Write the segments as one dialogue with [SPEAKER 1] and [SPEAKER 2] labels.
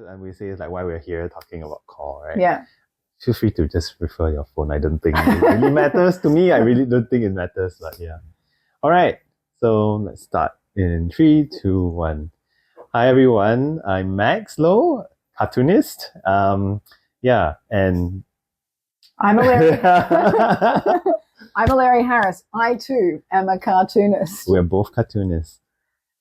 [SPEAKER 1] and we say it's like why we're here talking about CAW, right?
[SPEAKER 2] Yeah.
[SPEAKER 1] Feel free to just refer your phone. I don't think it really matters to me. I really don't think it matters, but yeah. All right. So let's start in 3, 2, 1. Hi everyone. I'm Max Lowe, cartoonist. And
[SPEAKER 2] I'm Eleri. I'm Eleri Harris. I too am a cartoonist.
[SPEAKER 1] We're both cartoonists.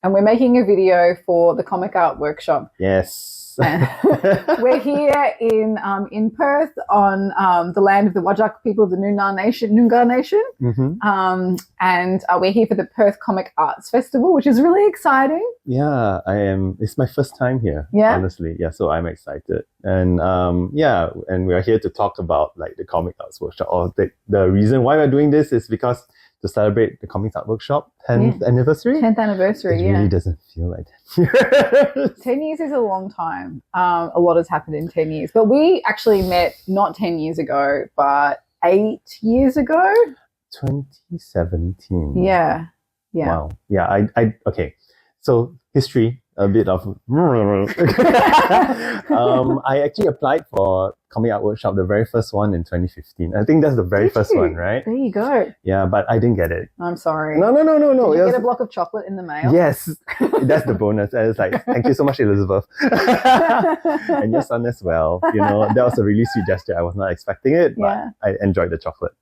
[SPEAKER 2] And we're making a video for the Comic Art Workshop.
[SPEAKER 1] Yes.
[SPEAKER 2] We're here in Perth on the land of the Whadjuk people of the Noongar Nation.
[SPEAKER 1] Mm-hmm.
[SPEAKER 2] And we're here for the Perth Comic Arts Festival, which is really exciting.
[SPEAKER 1] Yeah, I am. It's my first time here, honestly. Yeah, so I'm excited. And and we're here to talk about like the Comic Arts Workshop. Or the reason why we're doing this is because to celebrate the Comic Art Workshop 10th anniversary.
[SPEAKER 2] 10th anniversary,
[SPEAKER 1] it really doesn't feel like 10 years.
[SPEAKER 2] 10 years is a long time. A lot has happened in 10 years. But we actually met not 10 years ago, but 8 years ago.
[SPEAKER 1] 2017.
[SPEAKER 2] Yeah.
[SPEAKER 1] Wow. Yeah, okay. So history, a bit of I actually applied for Comic Art Workshop, the very first one in 2015. I think that's the very first one, right?
[SPEAKER 2] There you go.
[SPEAKER 1] Yeah, but I didn't get it.
[SPEAKER 2] I'm sorry.
[SPEAKER 1] No.
[SPEAKER 2] Did you get a block of chocolate in the mail?
[SPEAKER 1] Yes. That's the bonus. And it's like, thank you so much, Elizabeth. And your son as well. You know, that was a really sweet gesture. I was not expecting it, but I enjoyed the chocolate.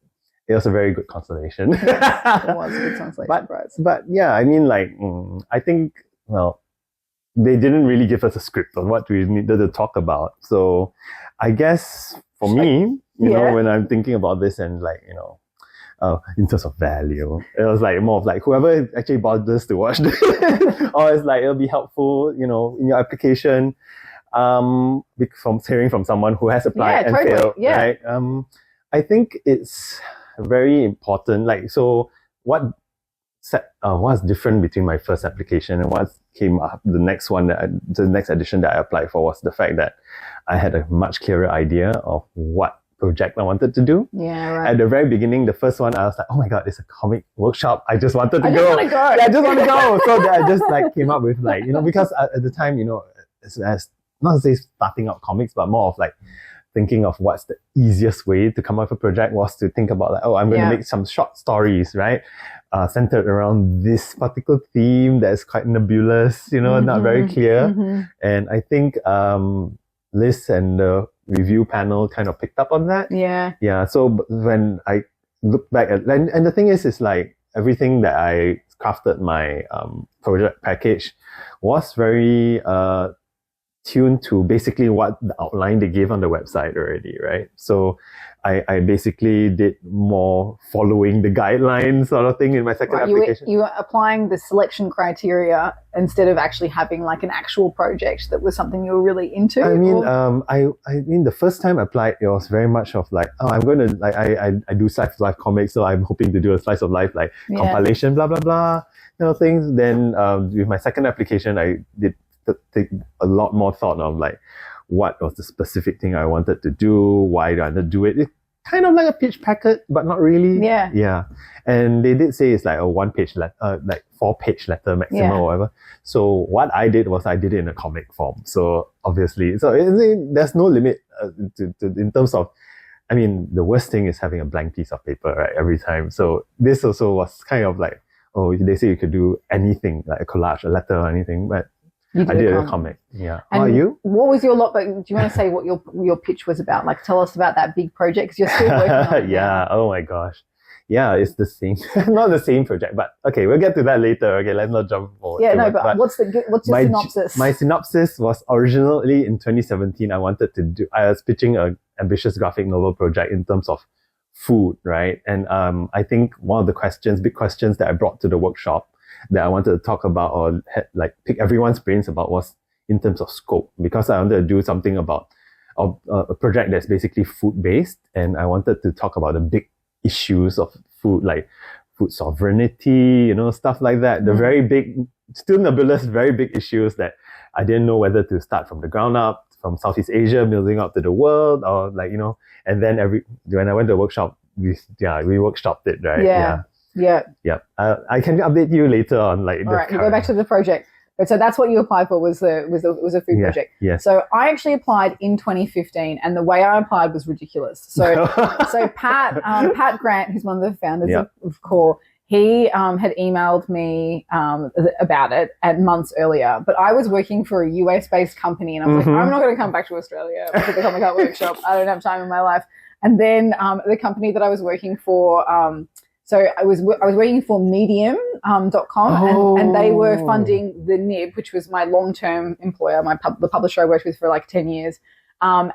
[SPEAKER 1] It was a very good consolation.
[SPEAKER 2] It was a good consolation prize.
[SPEAKER 1] But yeah, I mean, like, I think, well, they didn't really give us a script of what we needed to talk about. So I guess for me, you know, when I'm thinking about this and like, you know, in terms of value, it was like more of like whoever actually bothers to watch this, or it's like, it'll be helpful, you know, in your application, from hearing from someone who has applied and failed, right? I think it's very important. Like, so what's different between my first application and what came up, the next edition that I applied for was the fact that I had a much clearer idea of what project I wanted to do.
[SPEAKER 2] Yeah, right.
[SPEAKER 1] At the very beginning, the first one, I was like, oh my God, it's a comic workshop. I just wanted to go.
[SPEAKER 2] I
[SPEAKER 1] just want to go. So I just like came up with like, you know, because at the time, you know, as not to say starting out comics, but more of like thinking of what's the easiest way to come up with a project was to think about like, oh, I'm going to make some short stories, right? Centered around this particular theme that is quite nebulous, you know, not very clear.
[SPEAKER 2] Mm-hmm.
[SPEAKER 1] And I think Liz and the review panel kind of picked up on that. Yeah. So when I look back at, and the thing is like everything that I crafted my project package was very tuned to basically what the outline they gave on the website already, right? So I basically did more following the guidelines sort of thing in my second application.
[SPEAKER 2] You were applying the selection criteria instead of actually having like an actual project that was something you were really into.
[SPEAKER 1] I mean, I mean, the first time I applied, it was very much of like, oh, I'm going to like I do slice of life comics, so I'm hoping to do a slice of life like compilation, blah blah blah, you know, things. Then with my second application, I did take a lot more thought of like what was the specific thing I wanted to do, why did I want to do it. It's kind of like a pitch packet, but not really. Yeah. And they did say it's like a 1-page letter, like 4-page letter maximum or whatever. So what I did was I did it in a comic form. So obviously, there's no limit in terms of, I mean, the worst thing is having a blank piece of paper, right, every time. So this also was kind of like, oh, they say you could do anything, like a collage, a letter or anything, but I did a comic. Yeah.
[SPEAKER 2] And
[SPEAKER 1] how are you?
[SPEAKER 2] What was your lot? But do you want to say what your pitch was about? Like, tell us about that big project because you're still working on it.
[SPEAKER 1] Yeah. Oh my gosh. Yeah, it's the same. Not the same project, but okay, we'll get to that later. Okay, let's not jump forward.
[SPEAKER 2] Yeah, no, but what's your synopsis?
[SPEAKER 1] My synopsis was originally in 2017. I was pitching an ambitious graphic novel project in terms of food, right? And I think one of the big questions that I brought to the workshop that I wanted to talk about or like pick everyone's brains about was in terms of scope, because I wanted to do something about a project that's basically food based, and I wanted to talk about the big issues of food, like food sovereignty, you know, stuff like that. The very big, still nebulous, very big issues that I didn't know whether to start from the ground up, from Southeast Asia, building up to the world, or like, you know, and then when I went to a workshop, we workshopped it, right?
[SPEAKER 2] Yeah.
[SPEAKER 1] I can update you later on. Like,
[SPEAKER 2] all right, go back to the project. But so that's what you applied for was a food project.
[SPEAKER 1] Yes.
[SPEAKER 2] So I actually applied in 2015, and the way I applied was ridiculous. So Pat Grant, who's one of the founders of CAW, he had emailed me about it months earlier, but I was working for a US-based company, and I was like, I'm not going to come back to Australia for the Comic Art Workshop. I don't have time in my life. And then the company that I was working for, so I was working for Medium.com, and they were funding the Nib, which was my long-term employer, the publisher I worked with for like 10 years, and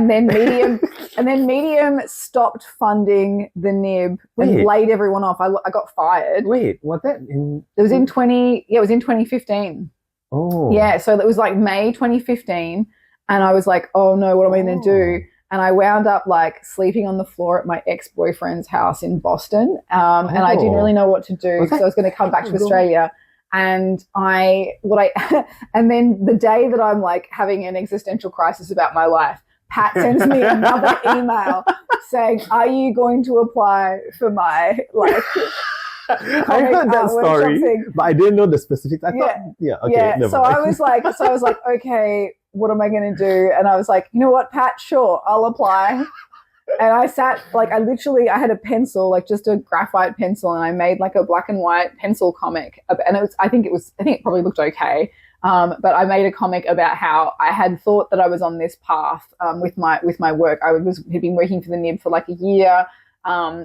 [SPEAKER 2] then Medium stopped funding the Nib and laid everyone off. I got fired.
[SPEAKER 1] Wait, was that in?
[SPEAKER 2] It was in 2015.
[SPEAKER 1] Oh.
[SPEAKER 2] Yeah, so it was like May 2015, and I was like, oh no, what am I going to do? And I wound up like sleeping on the floor at my ex-boyfriend's house in Boston, and I didn't really know what to do because I was going to come back to Australia. And and then the day that I'm like having an existential crisis about my life, Pat sends me another email saying, "Are you going to apply for my like?"
[SPEAKER 1] I heard that story, but I didn't know the specifics. I thought, okay.
[SPEAKER 2] So I was like, okay, what am I going to do? And I was like, you know what, Pat, sure, I'll apply. And I sat, like, I had a pencil, like just a graphite pencil, and I made like a black and white pencil comic. And I think it probably looked okay. But I made a comic about how I had thought that I was on this path with my work. Had been working for the Nib for like a year,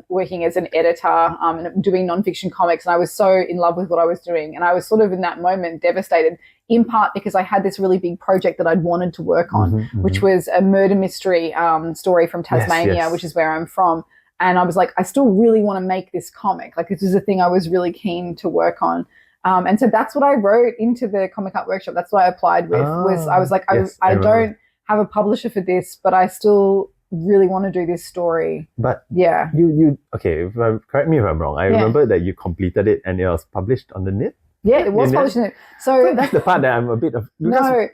[SPEAKER 2] working as an editor and doing nonfiction comics, and I was so in love with what I was doing. And I was sort of in that moment devastated, in part because I had this really big project that I'd wanted to work on, which was a murder mystery story from Tasmania, which is where I'm from. And I was like, I still really want to make this comic. Like, this is a thing I was really keen to work on. And so that's what I wrote into the Comic Art Workshop. That's what I applied with. I was like, I don't have a publisher for this, but I still really want to do this story.
[SPEAKER 1] But you okay, correct me if I'm wrong. I remember that you completed it and it was published on the Nib.
[SPEAKER 2] Yeah, it was published in it. So
[SPEAKER 1] that's the part that I'm a bit of
[SPEAKER 2] So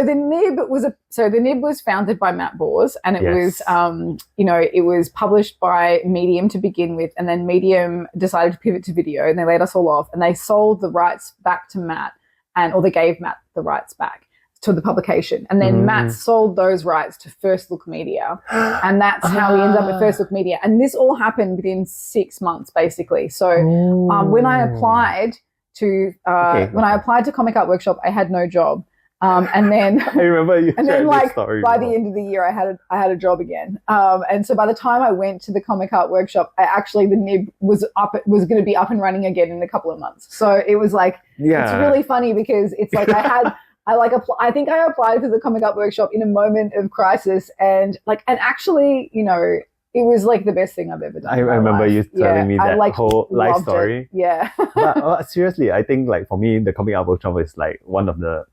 [SPEAKER 2] the Nib was founded by Matt Bors, and it was it was published by Medium to begin with, and then Medium decided to pivot to video, and they laid us all off, and they sold the rights back to Matt, or they gave Matt the rights back to the publication, and then Matt sold those rights to First Look Media, and that's how we ended up at First Look Media. And this all happened within 6 months, basically. So when I applied to Comic Art Workshop, I had no job, and then
[SPEAKER 1] I remember you.
[SPEAKER 2] And then, like, by the end of the year, I had a job again. And so by the time I went to the Comic Art Workshop, the Nib was going to be up and running again in a couple of months. So it was like, it's really funny because it's like I think I applied for the Comic Art Workshop in a moment of crisis, and actually, it was like the best thing I've ever done.
[SPEAKER 1] I remember you telling me that whole life story.
[SPEAKER 2] It. Yeah.
[SPEAKER 1] But seriously, I think like for me, the Comic Art Workshop is like one of the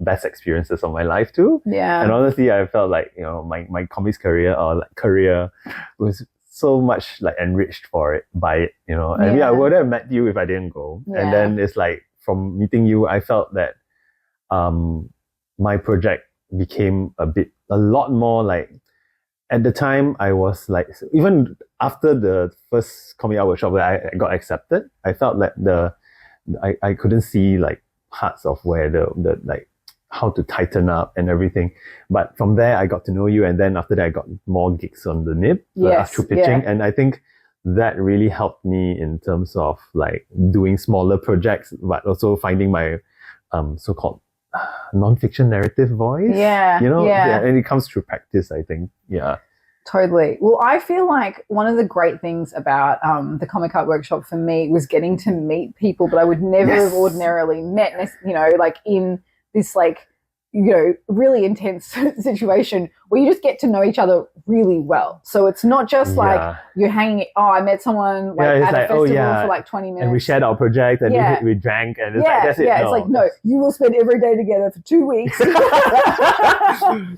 [SPEAKER 1] best experiences of my life too.
[SPEAKER 2] Yeah.
[SPEAKER 1] And honestly, I felt like, my comics career was so much like enriched by it, And I would have met you if I didn't go. Yeah. And then it's like from meeting you, I felt that my project became a lot more like, at the time I was like, even after the first Comic Art Workshop where I got accepted, I felt like I couldn't see like parts of where the like how to tighten up and everything. But from there I got to know you, and then after that I got more gigs on the Nib through pitching, and I think that really helped me in terms of like doing smaller projects, but also finding my so-called non-fiction narrative voice. And it comes through practice, I think.
[SPEAKER 2] Totally. Well, I feel like one of the great things about the Comic Art Workshop for me was getting to meet people that I would never have ordinarily met, like in this like, really intense situation where you just get to know each other really well. So it's not just like you're hanging, I met someone at a festival for like 20 minutes.
[SPEAKER 1] And we shared our project and we drank and it's like, that's it.
[SPEAKER 2] It's like, no, you will spend every day together for 2 weeks.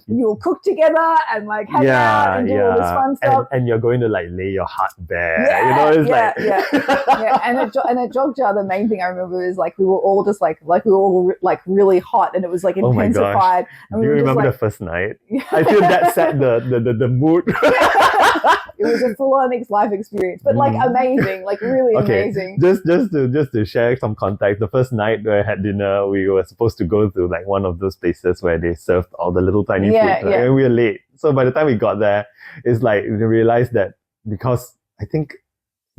[SPEAKER 2] You'll cook together and like hang out and do all this fun stuff.
[SPEAKER 1] And you're going to like lay your heart bare.
[SPEAKER 2] And at Jogja, the main thing I remember is like we were all just like we were all like really hot, and it was like intensified. And
[SPEAKER 1] do you remember the first night? I feel that set the mood.
[SPEAKER 2] It was a full-on life experience, but like amazing, like really amazing.
[SPEAKER 1] Just to share some context, the first night where I had dinner, we were supposed to go to like one of those places where they served all the little tiny food, right? And we were late. So by the time we got there, it's like we realized that because I think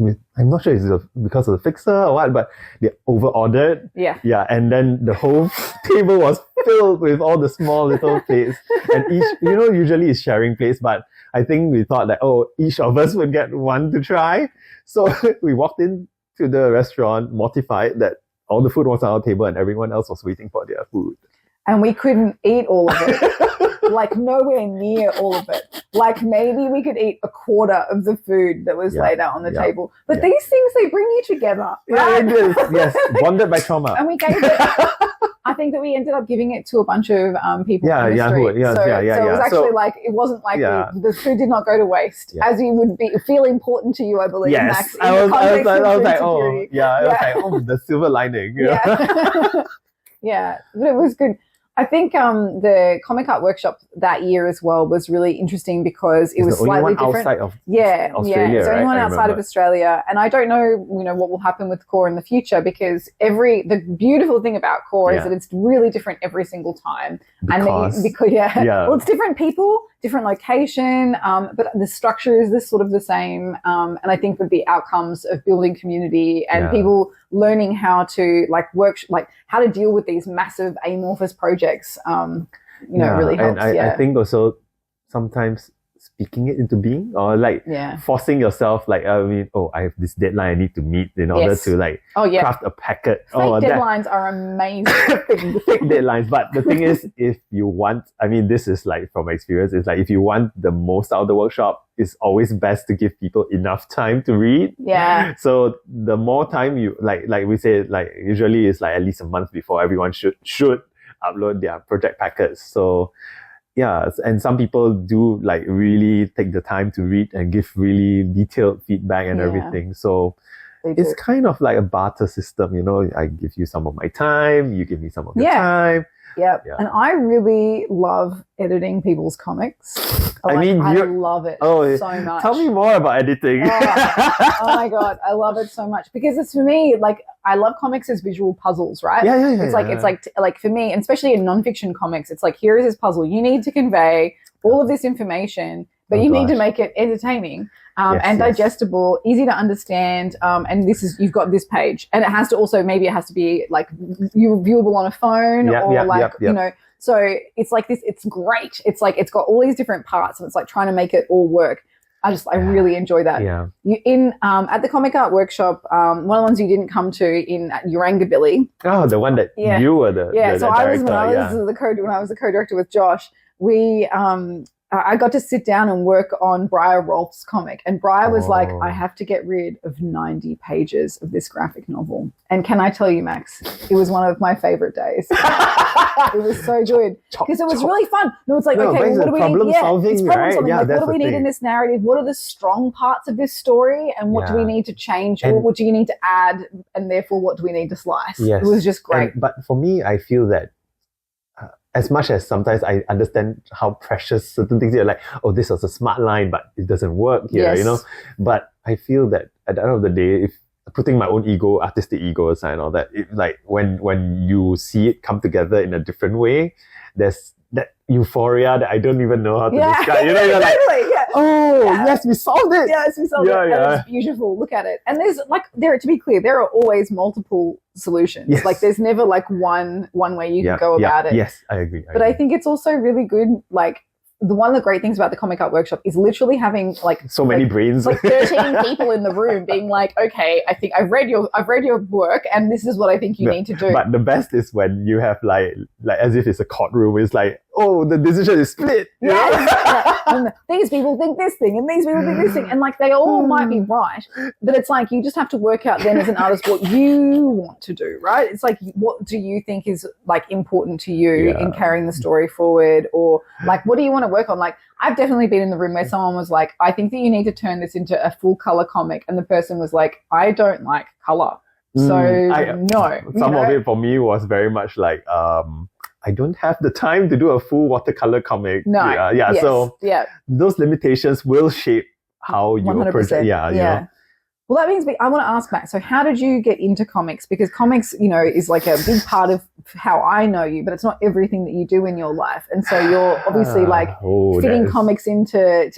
[SPEAKER 1] I'm not sure it's because of the fixer or what, but they over-ordered.
[SPEAKER 2] Yeah.
[SPEAKER 1] Yeah, and then the whole table was filled with all the small little plates. And each, usually it's sharing plates, but I think we thought that, each of us would get one to try. So we walked into the restaurant mortified that all the food was on our table and everyone else was waiting for their food.
[SPEAKER 2] And we couldn't eat all of it. Like nowhere near all of it. Like maybe we could eat a quarter of the food that was laid out on the table. But these things, they bring you together. Right?
[SPEAKER 1] Yeah, yes. Bonded by trauma.
[SPEAKER 2] And we gave it, I think that we ended up giving it to a bunch of people on the street. So it was actually like, it wasn't like the food did not go to waste, as you would feel important to you, I believe, Max.
[SPEAKER 1] I was like, the silver lining.
[SPEAKER 2] Yeah, but it was good. I think the Comic Art Workshop that year as well was really interesting because it was slightly different.
[SPEAKER 1] Outside of
[SPEAKER 2] Australia, it's the only one outside of Australia, and I don't know, what will happen with CAW in the future because the beautiful thing about CAW is that it's really different every single time, well, it's different people, different location, but the structure is sort of the same, and I think that the outcomes of building community and people learning how to work, how to deal with these massive amorphous projects, really helps.
[SPEAKER 1] And I think also sometimes speaking it into being or forcing yourself, I have this deadline I need to meet in order to craft a packet.
[SPEAKER 2] Fake deadlines are amazing.
[SPEAKER 1] Fake deadlines. But the thing is, if you want, this is from my experience, it's if you want the most out of the workshop, it's always best to give people enough time to read.
[SPEAKER 2] Yeah.
[SPEAKER 1] So the more time you, like we say, usually it's at least a month before everyone should upload their project packets. So yeah, and some people do really take the time to read and give really detailed feedback and everything. So it's kind of like a barter system, I give you some of my time, you give me some of your time.
[SPEAKER 2] Yep. Yeah. And I really love editing people's comics. I love it so much.
[SPEAKER 1] Tell me more about editing.
[SPEAKER 2] Oh my God. I love it so much because it's for me, I love comics as visual puzzles, right?
[SPEAKER 1] Yeah.
[SPEAKER 2] It's like for me, and especially in nonfiction comics, it's here is this puzzle. You need to convey all of this information, but you need to make it entertaining. And digestible, easy to understand, and you've got this page, and it has to also maybe be viewable on a phone so it's this. It's great. It's it's got all these different parts, and it's trying to make it all work. I really enjoy that.
[SPEAKER 1] Yeah.
[SPEAKER 2] At the Comic Art Workshop, one of the ones you didn't come to in Urangabilly.
[SPEAKER 1] Oh, the one that you were the
[SPEAKER 2] so I was when I was the co-director with Josh. I got to sit down and work on Briar Rolfe's comic. And Briar was I have to get rid of 90 pages of this graphic novel. And can I tell you, Max, it was one of my favorite days. It was so good. Because it was really fun. No, it's okay, what do we need? It's problem solving. What do we need in this narrative? What are the strong parts of this story? And what do we need to change? Or what do you need to add? And therefore, what do we need to slice?
[SPEAKER 1] Yes.
[SPEAKER 2] It was just great.
[SPEAKER 1] But for me, I feel that as much as sometimes I understand how precious certain things are, this was a smart line, but it doesn't work here, But I feel that at the end of the day, if putting my own artistic ego aside and all that, when you see it come together in a different way, there's that euphoria that I don't even know how to describe. You're yes, we solved it.
[SPEAKER 2] Yes, we solved it. And it's beautiful. Look at it. And there's to be clear, there are always multiple solutions. Yes. There's never one way you can go about it.
[SPEAKER 1] Yes, I agree.
[SPEAKER 2] But I think it's also really good, one of the great things about the Comic Art Workshop is literally having
[SPEAKER 1] so many brains,
[SPEAKER 2] 13 people in the room being okay, I think I've read your work and this is what I think you need to do.
[SPEAKER 1] But the best is when you have as if it's a courtroom. It's the decision is split.
[SPEAKER 2] And these people think this thing and these people think this thing, and they all might be right, but it's you just have to work out then as an artist what you want to do, right? It's what do you think is important to you in carrying the story forward, or what do you want to work on? I've definitely been in the room where someone was I think that you need to turn this into a full color comic, and the person was I don't like color, so no.
[SPEAKER 1] Some of it for me was very much I don't have the time to do a full watercolor comic.
[SPEAKER 2] No.
[SPEAKER 1] So those limitations will shape how you approach it. Yeah, you know.
[SPEAKER 2] Well, that means I want to ask Matt. So, how did you get into comics? Because comics, you know, is like a big part of how I know you, but it's not everything that you do in your life. And so, you're obviously like fitting comics into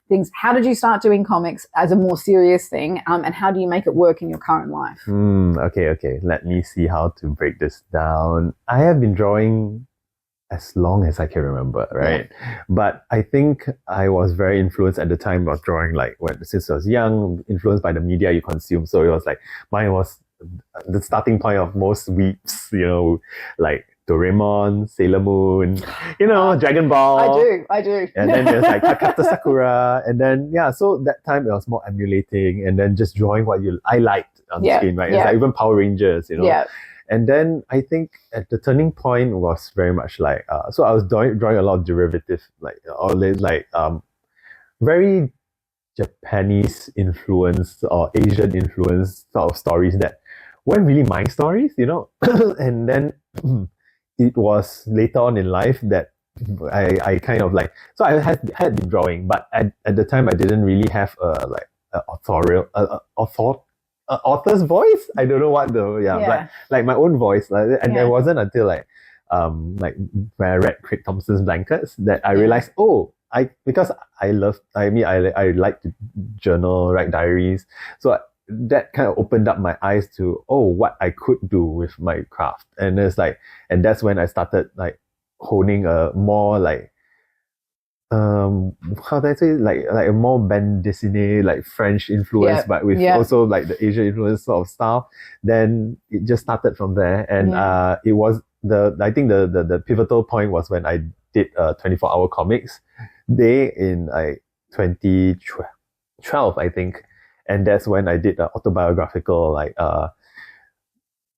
[SPEAKER 2] things. How did you start doing comics as a more serious thing? And how do you make it work in your current life?
[SPEAKER 1] Okay. Let me see how to break this down. I have been drawing as long as I can remember, right? Yeah. But I think I was very influenced at the time of drawing, like since I was young, influenced by the media you consume. So it was like, mine was the starting point of most weeps, you know, like Doraemon, Sailor Moon, you know, Dragon Ball.
[SPEAKER 2] I do.
[SPEAKER 1] And then there's like Kakata Sakura. And then, so that time it was more emulating and then just drawing what I liked on the screen, right? It's like even Power Rangers, you know. Yeah. And then I think at the turning point was very much like, so I was drawing a lot of derivative, like all this, like very Japanese influence or Asian influence sort of stories that weren't really my stories, you know. And then it was later on in life that I kind of like, so I had been drawing, but at the time I didn't really have author's voice. I don't know what but like my own voice, and it wasn't until like when I read Craig Thompson's Blankets that I realized, because I like to journal, write diaries, so that kind of opened up my eyes to what I could do with my craft, and it's like, and that's when I started like honing a more like how do I say, like a more bande dessinée, like French influence, but with also like the Asian influence sort of style. Then it just started from there, and it was I think the pivotal point was when I did 24-hour comics day in like 2012, I think, and that's when I did an autobiographical like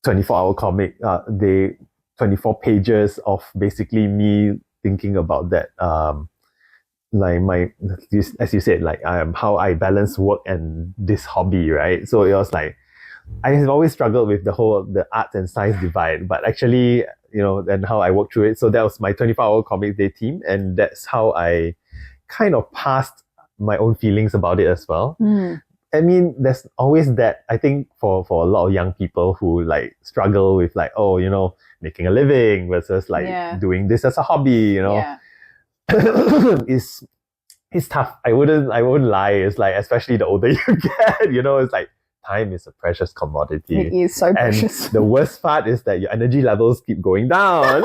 [SPEAKER 1] 24-hour comic. They 24 pages of basically me thinking about that. Like as you said, like how I balance work and this hobby, right? So it was like, I have always struggled with the art and science divide, but actually, you know, and how I worked through it. So that was my 24-hour comic day team, and that's how I kind of passed my own feelings about it as well. I mean, there's always that, I think, for a lot of young people who like struggle with like, you know, making a living versus like doing this as a hobby, you know. It's tough. I wouldn't lie. It's like, especially the older you get, you know, it's like time is a precious commodity.
[SPEAKER 2] It is so precious.
[SPEAKER 1] And the worst part is that your energy levels keep going down.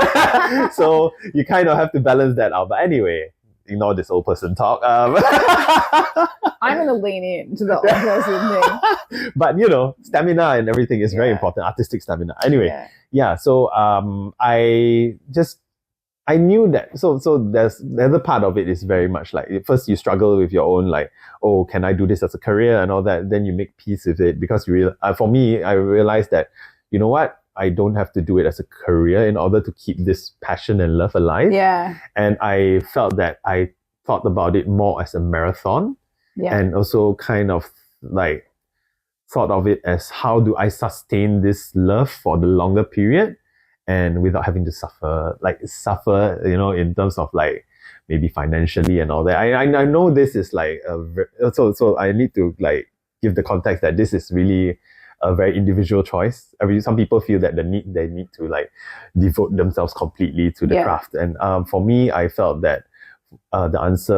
[SPEAKER 1] So you kind of have to balance that out. But anyway, ignore this old person talk.
[SPEAKER 2] I'm going to lean into the old person thing.
[SPEAKER 1] But you know, stamina and everything is very important. Artistic stamina. Anyway, so I knew that. So there's the other part of it is very much like, first you struggle with your own like, can I do this as a career and all that? Then you make peace with it, because for me, I realized that, you know what? I don't have to do it as a career in order to keep this passion and love alive. Yeah. And I felt that I thought about it more as a marathon, and also kind of like thought of it as, how do I sustain this love for the longer period? And without having to suffer, you know, in terms of like maybe financially and all that. I know this is like so I need to like give the context that this is really a very individual choice. Some people feel that they need to like devote themselves completely to the craft, and for me, I felt that the answer